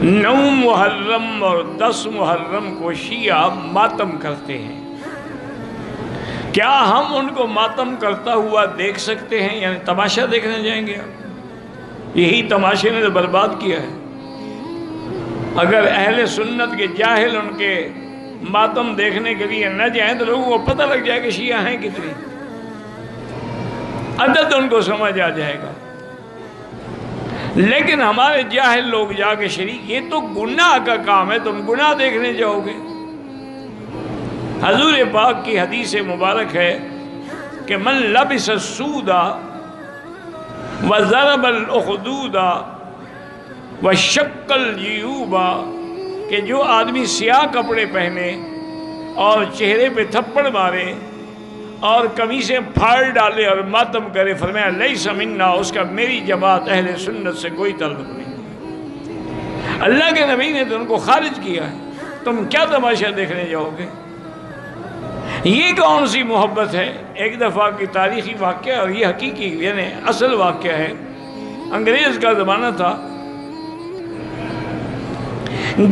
9 محرم اور 10 محرم کو شیعہ ماتم کرتے ہیں. کیا ہم ان کو ماتم کرتا ہوا دیکھ سکتے ہیں؟ یعنی تماشا دیکھنے جائیں گے؟ یہی تماشے نے تو برباد کیا ہے. اگر اہل سنت کے جاہل ان کے ماتم دیکھنے کے لیے نہ جائیں تو لوگوں کو پتہ لگ جائے کہ شیعہ ہیں کتنی، عدد ان کو سمجھ آ جائے گا. لیکن ہمارے جاہل لوگ جا کے شریک، یہ تو گناہ کا کام ہے، تم گناہ دیکھنے جاؤ گے. حضور پاک کی حدیث مبارک ہے کہ من لبس السود وضرب الاخدود وشق الجیوب، کہ جو آدمی سیاہ کپڑے پہنے اور چہرے پہ تھپڑ مارے اور قمیصیں پھاڑ ڈالے اور ماتم کرے، فرمایا لیس منا، اس کا میری جماعت اہل سنت سے کوئی تعلق نہیں. اللہ کے نبی نے تو ان کو خارج کیا ہے، تم کیا تماشا دیکھنے جاؤ گے؟ یہ کون سی محبت ہے؟ ایک دفعہ کی تاریخی واقعہ، اور یہ حقیقی یعنی اصل واقعہ ہے. انگریز کا زمانہ تھا،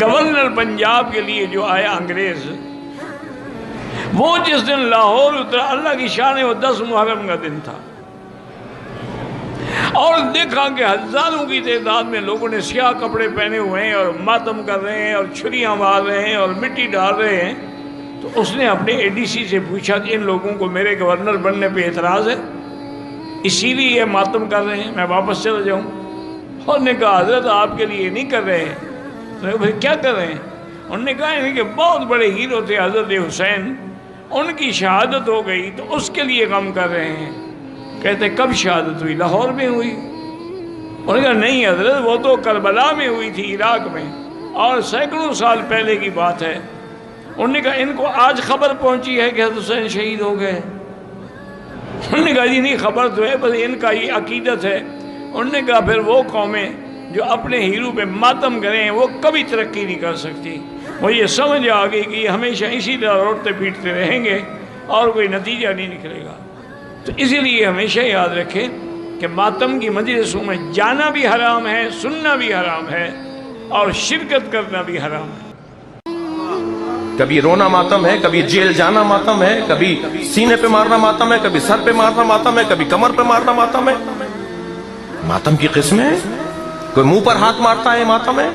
گورنر پنجاب کے لیے جو آیا انگریز، وہ جس دن لاہور اترا، اللہ کی شان ہے، وہ 10 محرم کا دن تھا. اور دیکھا کہ ہزاروں کی تعداد میں لوگوں نے سیاہ کپڑے پہنے ہوئے ہیں اور ماتم کر رہے ہیں اور چھریاں مار رہے ہیں اور مٹی ڈال رہے ہیں. تو اس نے اپنے اے ڈی سی سے پوچھا کہ ان لوگوں کو میرے گورنر بننے پہ اعتراض ہے، اسی لیے یہ ماتم کر رہے ہیں، میں واپس چلا جاؤں؟ اور نے کہا حضرت آپ کے لیے نہیں کر رہے ہیں. تو بھائی کیا کر رہے ہیں؟ انہوں نے کہا کہ بہت بڑے ہیرو تھے حضرت حسین، ان کی شہادت ہو گئی تو اس کے لیے غم کر رہے ہیں. کہتے کب شہادت ہوئی؟ لاہور میں ہوئی. انہوں نے کہا نہیں حضرت، وہ تو کربلا میں ہوئی تھی، عراق میں، اور سینکڑوں سال پہلے کی بات ہے. انہوں نے کہا ان کو آج خبر پہنچی ہے کہ حضرت حسین شہید ہو گئے؟ انہوں نے کہا جی نہیں، خبر تو ہے، بس ان کا یہ عقیدت ہے. انہوں نے کہا پھر وہ قومیں جو اپنے ہیرو پہ ماتم کریں وہ کبھی ترقی نہیں کر سکتی. وہ یہ سمجھ آ گئی کہ یہ ہمیشہ اسی طرح روٹتے پیٹتے رہیں گے اور کوئی نتیجہ نہیں نکلے گا. تو اسی لیے ہمیشہ یاد رکھیں کہ ماتم کی مجلسوں میں جانا بھی حرام ہے، سننا بھی حرام ہے، اور شرکت کرنا بھی حرام ہے. کبھی رونا ماتم ہے، کبھی جیل جانا ماتم ہے، کبھی سینے پہ مارنا ماتم ہے، کبھی سر پہ مارنا ماتم ہے، کبھی کمر پہ مارنا ماتم ہے. ماتم کی قسمیں، کوئی منہ پر ہاتھ مارتا ہے ماتم ہے.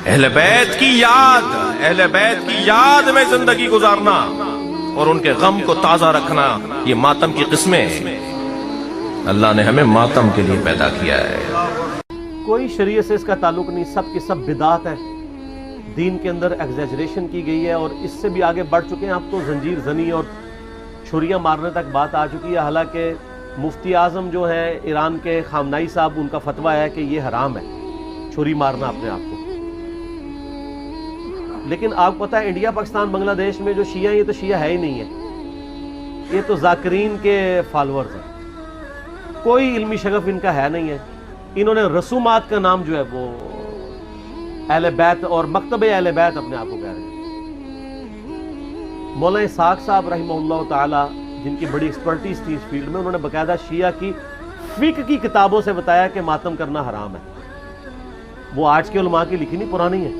اہل بیت کی یاد، اہل بیت کی یاد میں زندگی گزارنا اور ان کے غم کو تازہ رکھنا، یہ ماتم کی قسمیں. اللہ نے ہمیں ماتم کے لیے پیدا کیا ہے. کوئی شریعت سے اس کا تعلق نہیں، سب کی سب بدعات ہیں. دین کے اندر ایگزیجریشن کی گئی ہے اور اس سے بھی آگے بڑھ چکے ہیں. اب تو زنجیر زنی اور چھریاں مارنے تک بات آ چکی ہے. حالانکہ مفتی اعظم جو ہیں ایران کے خامنائی صاحب، ان کا فتویٰ ہے کہ یہ حرام ہے چھری مارنا اپنے آپ کو. لیکن آپ کو پتہ ہے انڈیا پاکستان بنگلہ دیش میں جو شیعہ ہیں، یہ تو شیعہ ہے ہی نہیں ہے، یہ تو ذاکرین کے فالورز ہیں. کوئی علمی شغف ان کا ہے نہیں ہے. انہوں نے رسومات کا نام جو ہے وہ اہل بیت اور مکتب اہل بیت اپنے آپ کو کہہ رہے ہیں. مولانا اسحاق صاحب رحمہ اللہ تعالی، جن کی بڑی ایکسپرٹیز تھی اس فیلڈ میں، انہوں نے باقاعدہ شیعہ کی فقہ کی کتابوں سے بتایا کہ ماتم کرنا حرام ہے. وہ آج کے علماء کی لکھی نہیں، پرانی ہے.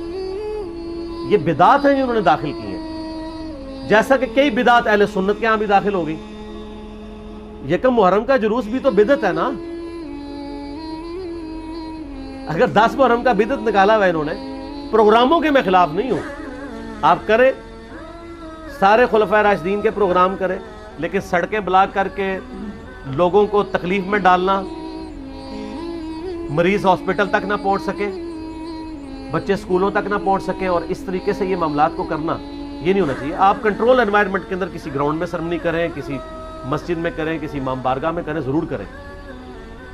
یہ بدعات ہیں جو انہوں نے داخل کی ہیں، جیسا کہ کئی بدعات اہل سنت کے ہاں بھی داخل ہو گئی. یکم محرم کا جلوس بھی تو بدعت ہے نا. اگر 10 محرم کا بدعت نکالا ہوا انہوں نے، پروگراموں کے میں خلاف نہیں ہوں، آپ کریں، سارے خلفائے راشدین کے پروگرام کریں، لیکن سڑکیں بلاک کر کے لوگوں کو تکلیف میں ڈالنا، مریض ہاسپٹل تک نہ پہنچ سکے، بچے سکولوں تک نہ پہنچ سکیں، اور اس طریقے سے یہ معاملات کو کرنا، یہ نہیں ہونا چاہیے. آپ کنٹرول انوائرمنٹ کے اندر کسی گراؤنڈ میں سرمنی کریں، کسی مسجد میں کریں، کسی امام بارگاہ میں کریں، ضرور کریں.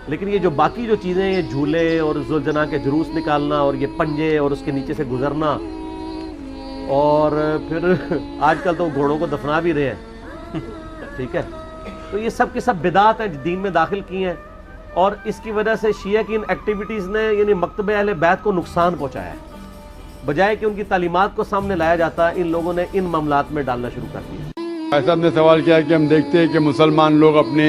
لیکن یہ جو باقی جو چیزیں، یہ جھولے اور ذوالجناح کے جلوس نکالنا اور یہ پنجے اور اس کے نیچے سے گزرنا، اور پھر آج کل تو گھوڑوں کو دفنا بھی رہے ہیں ٹھیک ہے. تو یہ سب کی سب بدعات ہیں دین میں داخل کی ہیں، اور اس کی وجہ سے شیعہ کی ان ایکٹیویٹیز نے یعنی مکتب اہل بیت کو نقصان پہنچایا ہے. بجائے کہ ان کی تعلیمات کو سامنے لایا جاتا، ان لوگوں نے ان معاملات میں ڈالنا شروع کر دیا. بھائی صاحب نے سوال کیا کہ ہم دیکھتے ہیں کہ مسلمان لوگ اپنے